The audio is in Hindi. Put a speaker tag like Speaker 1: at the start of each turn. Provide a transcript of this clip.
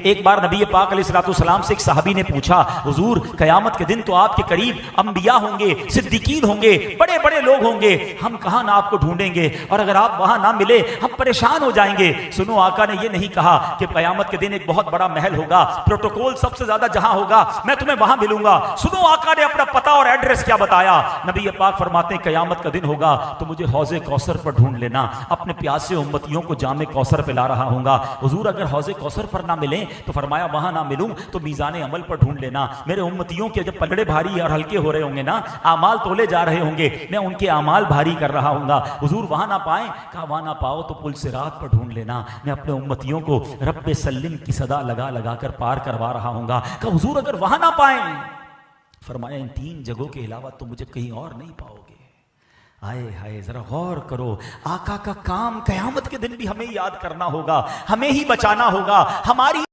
Speaker 1: एक बार नबी पाक अलैहिस्सलाम से एक सहाबी ने पूछा, हुजूर क़यामत के दिन तो आपके करीब अंबिया होंगे, सिद्दीकीन होंगे, बड़े बड़े लोग होंगे, हम कहाँ ना आपको ढूंढेंगे, और अगर आप वहां ना मिले हम परेशान हो जाएंगे। सुनो, आका ने यह नहीं कहा कि क़यामत के दिन एक बहुत बड़ा महल होगा, प्रोटोकॉल सबसे ज्यादा जहां होगा मैं तुम्हें वहां मिलूंगा। सुनो, आका ने अपना पता और एड्रेस क्या बताया। नबी पाक फरमाते हैं क़यामत का दिन होगा तो मुझे हौज़े कौसर पर ढूंढ लेना, अपने प्यासे उम्मतियों को जामे कौसर पिला रहा हूंगा। हुजूर अगर हौज़े कौसर पर ना मिले तो फरमाया वहां ना मिलूं तो मीज़ान अमल पर ढूंढ लेना। मेरे उम्मतियों के जब पलड़े भारी और हल्के हो रहे होंगे ना, आमाल तोले जा रहे होंगे, मैं उनके आमाल भारी कर रहा हूंगा। हुजूर वहां ना पाए, कहा वहां ना पाओ तो पुल सिरात पर ढूंढ लेना, मैं अपने उम्मतियों को रब्बे सल्लिम की सदा लगा लगा कर पार करवा रहा हूंगा। कहा हुजूर अगर वहां ना पाए, फरमाया इन 3 जगहों के अलावा तो मुझे कहीं और नहीं पाओगे। आए हाय, जरा गौर करो, आका का काम क़यामत के दिन भी हमें याद करना होगा, हमें ही बचाना होगा, हमारी